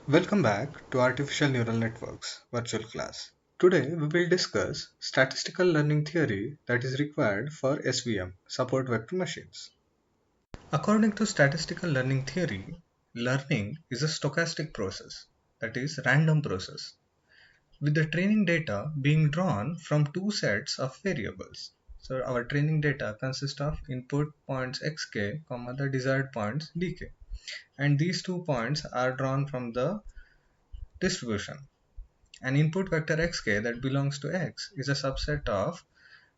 Welcome back to Artificial Neural Networks virtual class. Today we will discuss statistical learning theory that is required for SVM, support vector machines. According to statistical learning theory, learning is a stochastic process, that is random process, with the training data being drawn from two sets of variables. So our training data consists of input points xk, the desired points dk, and these 2 points are drawn from the distribution. An input vector xk that belongs to X is a subset of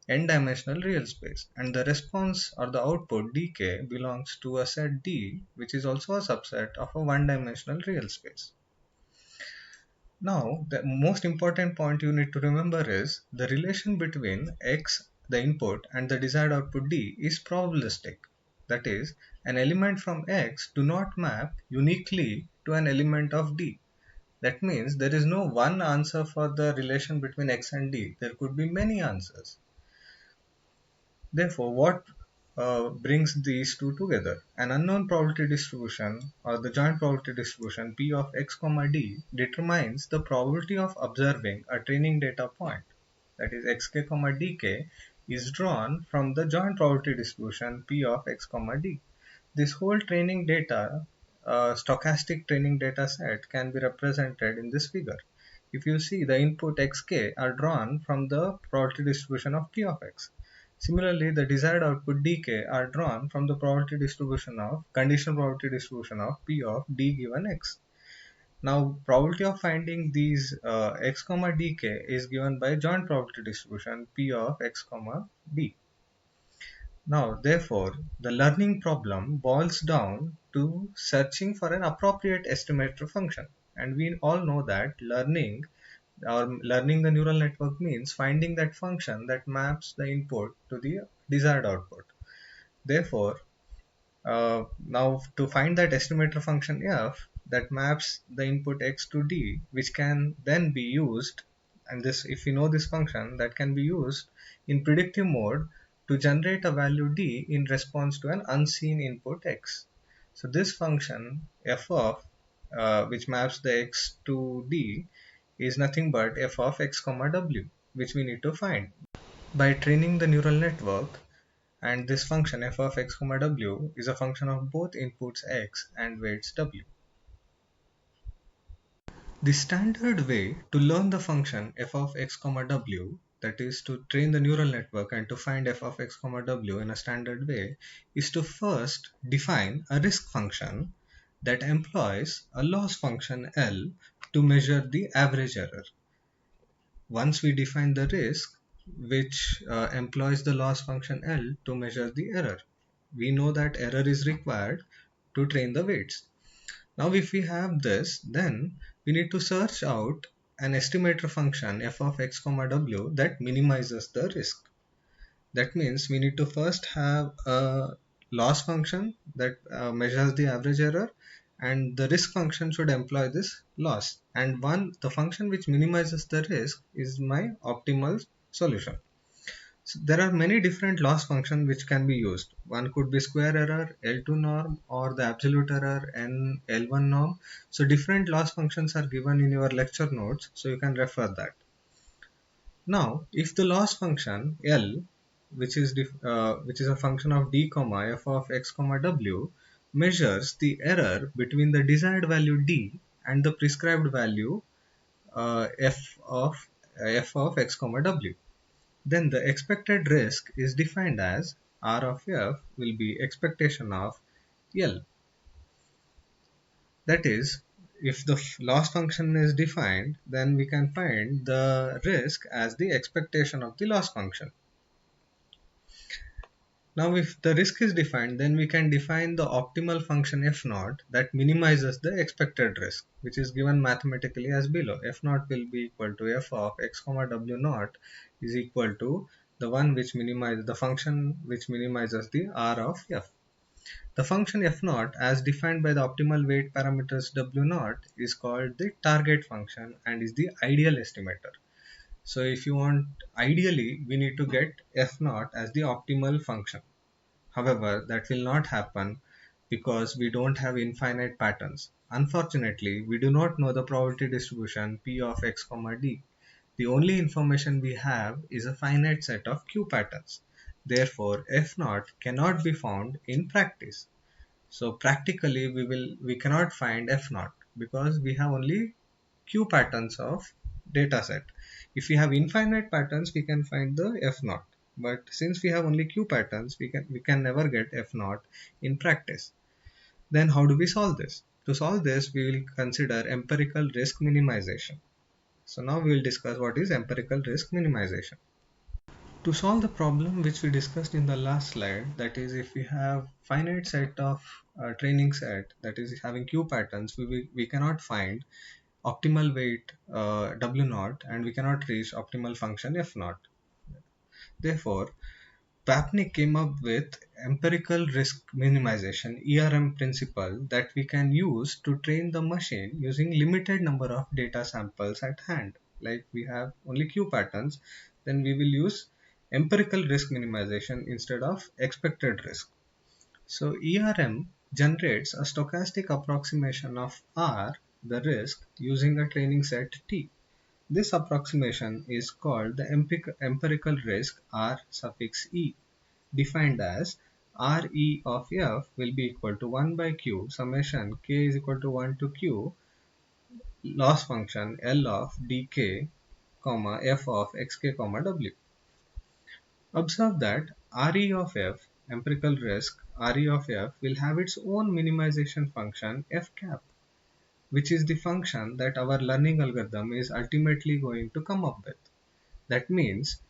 n-dimensional real space, and the response or the output dk belongs to a set D, which is also a subset of a one-dimensional real space. Now, the most important point you need to remember is the relation between X, the input, and the desired output D is probabilistic. That is, an element from X do not map uniquely to an element of D. That means there is no one answer for the relation between X and D. There could be many answers. Therefore, what brings these two together? An unknown probability distribution or the joint probability distribution P of X, D determines the probability of observing a training data point. That is xk, dk is drawn from the joint probability distribution P of X, D. This whole training data, stochastic training data set can be represented in this figure. If you see, the input xk are drawn from the probability distribution of P of X. Similarly, the desired output dk are drawn from the probability distribution of conditional probability distribution of P of D given X. Now, probability of finding these x, dk is given by joint probability distribution P of X, D. Now, therefore, the learning problem boils down to searching for an appropriate estimator function. And we all know that learning the neural network means finding that function that maps the input to the desired output. Therefore, now to find that estimator function f that maps the input x to d, which can then be used, and this, if you know this function, that can be used in predictive mode to generate a value d in response to an unseen input x. So this function f of which maps the x to d is nothing but f of x comma w, which we need to find by training the neural network. And this function f of x comma w is a function of both inputs x and weights w. The standard way to learn the function f of x comma w, that is to train the neural network and to find f of x comma w in a standard way, is to first define a risk function that employs a loss function L to measure the average error. Once we define the risk, which employs the loss function L to measure the error, we know that error is required to train the weights. Now, if we have this, then we need to search out an estimator function f of x comma w that minimizes the risk. That means we need to first have a loss function that measures the average error, and the risk function should employ this loss. And the function which minimizes the risk is my optimal solution. So there are many different loss functions which can be used. One could be square error, L2 norm, or the absolute error and L1 norm. So different loss functions are given in your lecture notes, so you can refer that. Now, if the loss function L, which is a function of d comma f of x comma w, measures the error between the desired value d and the prescribed value f of x comma w, then the expected risk is defined as R of f will be expectation of L. That is, if the loss function is defined, then we can find the risk as the expectation of the loss function. Now, if the risk is defined, then we can define the optimal function f naught that minimizes the expected risk, which is given mathematically as below. F naught will be equal to f of x comma w naught is equal to the function which minimizes the R of f. The function f naught, as defined by the optimal weight parameters w naught, is called the target function and is the ideal estimator. So if you want, ideally, we need to get f naught as the optimal function. However, that will not happen because we don't have infinite patterns. Unfortunately, we do not know the probability distribution P of x comma d. The only information we have is a finite set of Q patterns. Therefore, F naught cannot be found in practice. So practically we cannot find F naught because we have only Q patterns of data set. If we have infinite patterns, we can find the F naught. But since we have only Q patterns, we can never get F naught in practice. Then how do we solve this? To solve this, we will consider empirical risk minimization. So now we will discuss what is empirical risk minimization. To solve the problem which we discussed in the last slide, that is if we have finite set of training set that is having Q patterns, we cannot find optimal weight W naught and we cannot reach optimal function F naught. Therefore, Papnik came up with empirical risk minimization ERM principle that we can use to train the machine using limited number of data samples at hand. Like we have only Q patterns, then we will use empirical risk minimization instead of expected risk. So ERM generates a stochastic approximation of R, the risk, using a training set T. This approximation is called the empirical risk R suffix E, defined as Re of f will be equal to 1 by q summation k is equal to 1 to q loss function L of dk, comma f of xk, comma w. Observe that Re of f, empirical risk Re of f, will have its own minimization function f cap, which is the function that our learning algorithm is ultimately going to come up with. That means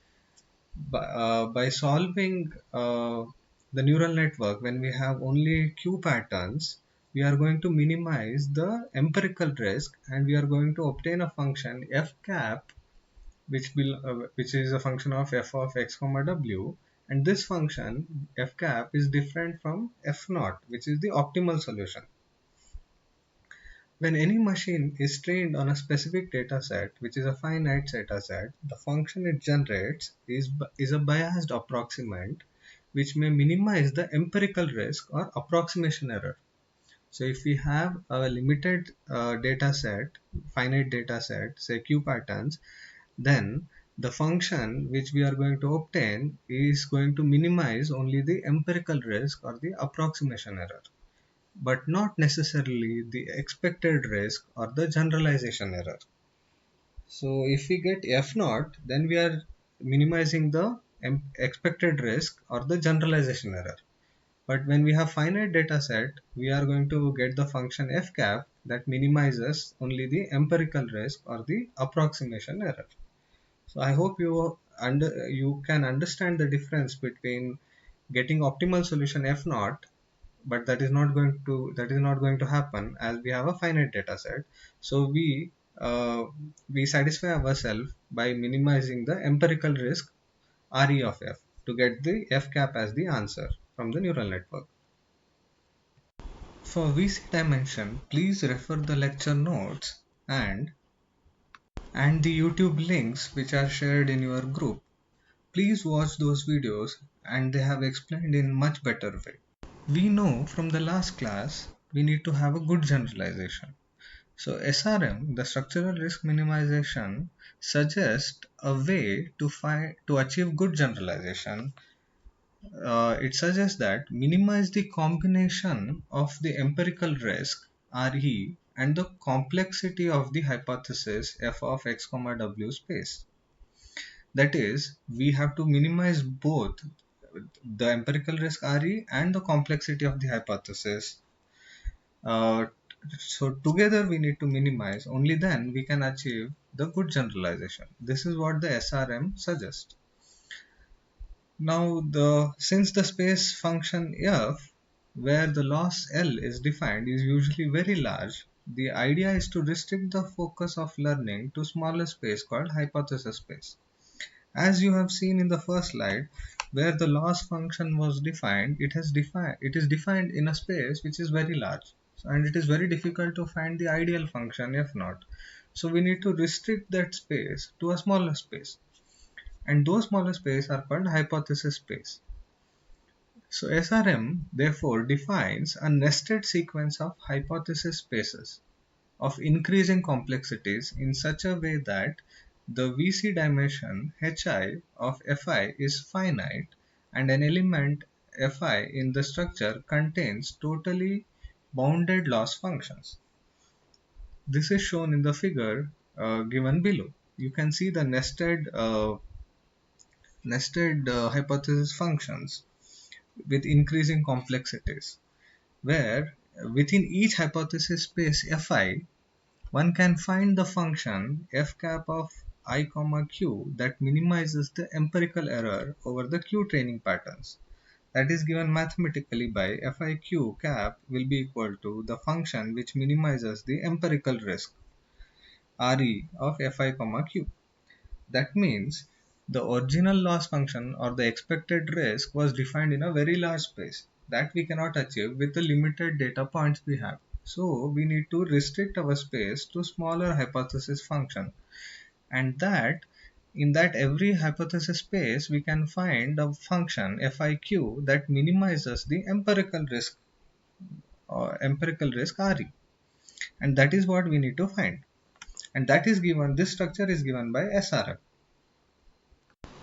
by solving the neural network when we have only Q patterns, we are going to minimize the empirical risk and we are going to obtain a function f cap which is a function of f of x comma w, and this function f cap is different from f naught, which is the optimal solution. When any machine is trained on a specific dataset, which is a finite dataset, the function it generates is a biased approximant which may minimize the empirical risk or approximation error. So if we have a limited dataset, finite dataset, say Q patterns, then the function which we are going to obtain is going to minimize only the empirical risk or the approximation error, but not necessarily the expected risk or the generalization error. So if we get F naught, then we are minimizing the expected risk or the generalization error. But when we have finite data set, we are going to get the function f cap that minimizes only the empirical risk or the approximation error. So I hope you can understand the difference between getting optimal solution f naught, but that is not going to happen as we have a finite data set. So we satisfy ourselves by minimizing the empirical risk Re of f to get the f cap as the answer from the neural network. For VC dimension, please refer the lecture notes and the YouTube links which are shared in your group. Please watch those videos and they have explained in much better way. We know from the last class we need to have a good generalization. So SRM, the structural risk minimization, suggests a way to achieve good generalization. It suggests that minimize the combination of the empirical risk Re and the complexity of the hypothesis f of x comma w space. That is, we have to minimize both the empirical risk Re and the complexity of the hypothesis. So together we need to minimize, only then we can achieve the good generalization. This is what the SRM suggests. Now since the space function f where the loss L is defined is usually very large, the idea is to restrict the focus of learning to smaller space called hypothesis space. As you have seen in the first slide, where the loss function was defined, it is defined in a space which is very large, and it is very difficult to find the ideal function f naught. So we need to restrict that space to a smaller space, and those smaller space are called hypothesis space. So SRM therefore defines a nested sequence of hypothesis spaces of increasing complexities in such a way that the VC dimension Hi of Fi is finite and an element Fi in the structure contains totally bounded loss functions. This is shown in the figure given below. You can see the nested hypothesis functions with increasing complexities, where within each hypothesis space Fi, one can find the function f cap of I comma q that minimizes the empirical error over the q training patterns. That is given mathematically by fiq cap will be equal to the function which minimizes the empirical risk Re of fi comma q. That means the original loss function or the expected risk was defined in a very large space that we cannot achieve with the limited data points we have. So we need to restrict our space to smaller hypothesis function, and that in that every hypothesis space we can find a function fiq that minimizes the empirical risk Re, and that is what we need to find, and that is given, this structure is given by SRM.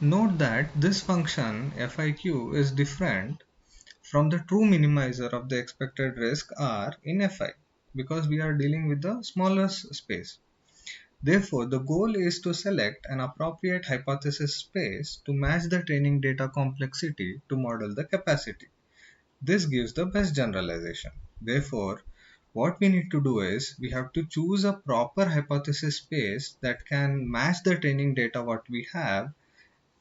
Note that this function fiq is different from the true minimizer of the expected risk R in Fi, because we are dealing with the smallest space. Therefore, the goal is to select an appropriate hypothesis space to match the training data complexity to model the capacity. This gives the best generalization. Therefore, what we need to do is we have to choose a proper hypothesis space that can match the training data what we have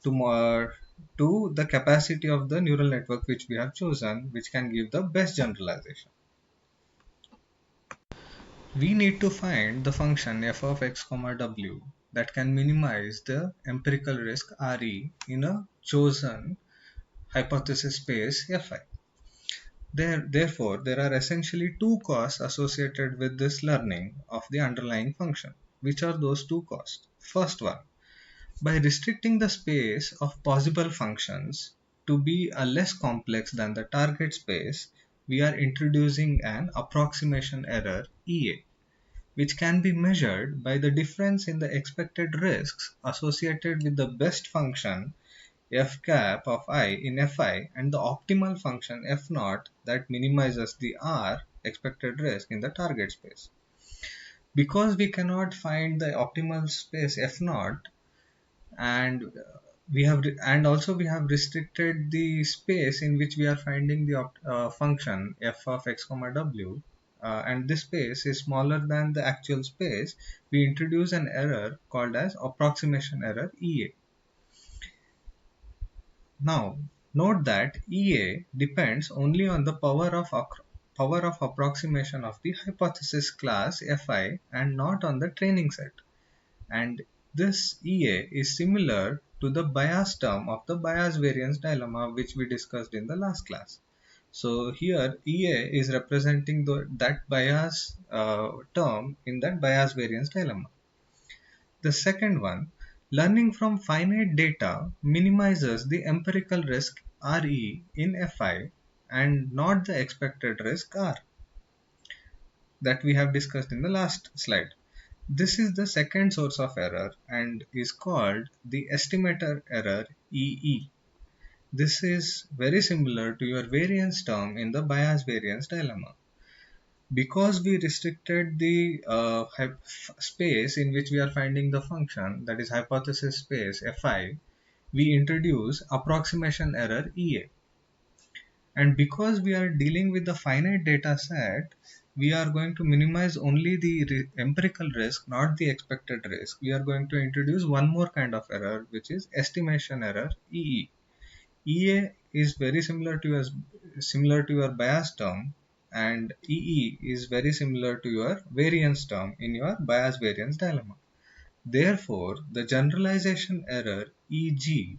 to the capacity of the neural network which we have chosen, which can give the best generalization. We need to find the function f of x comma w that can minimize the empirical risk Re in a chosen hypothesis space Fi. Therefore, there are essentially two costs associated with this learning of the underlying function. Which are those two costs? First one, by restricting the space of possible functions to be a less complex than the target space, we are introducing an approximation error EA, which can be measured by the difference in the expected risks associated with the best function f cap of I in Fi and the optimal function f naught that minimizes the R expected risk in the target space. Because we cannot find the optimal space f naught, and also we have restricted the space in which we are finding the function f of x comma w, and this space is smaller than the actual space, we introduce an error called as approximation error EA. Now note that EA depends only on the power of approximation of the hypothesis class Fi and not on the training set, and this EA is similar to the bias term of the bias variance dilemma which we discussed in the last class. So here EA is representing that bias term in that bias variance dilemma. The second one, learning from finite data minimizes the empirical risk Re in Fi and not the expected risk R that we have discussed in the last slide. This is the second source of error and is called the estimator error EE. This is very similar to your variance term in the bias variance dilemma. Because we restricted the space in which we are finding the function, that is hypothesis space Fi, we introduce approximation error EA. And because we are dealing with the finite data set, we are going to minimize only the empirical risk, not the expected risk. We are going to introduce one more kind of error, which is estimation error EE. EA is very similar to your bias term, and EE is very similar to your variance term in your bias variance dilemma. Therefore, the generalization error EG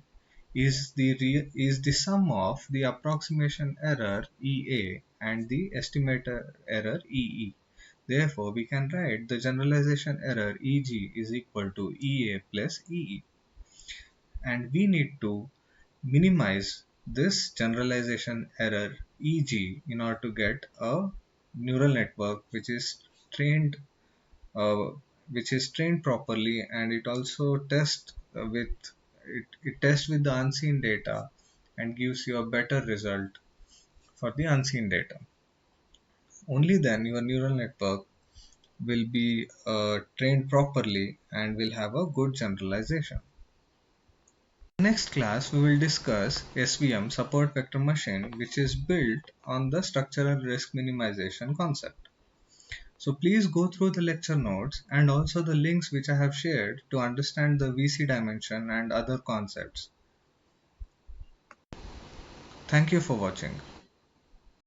is the sum of the approximation error EA and the estimator error EE. Therefore, we can write the generalization error EG is equal to EA plus EE. And we need to minimize this generalization error, e.g., in order to get a neural network trained uh, which is trained properly, and it also tests with the unseen data and gives you a better result for the unseen data. Only then your neural network will be trained properly and will have a good generalization. Next class we will discuss SVM, support vector machine, which is built on the structural risk minimization concept. So please go through the lecture notes and also the links which I have shared to understand the VC dimension and other concepts. Thank you for watching.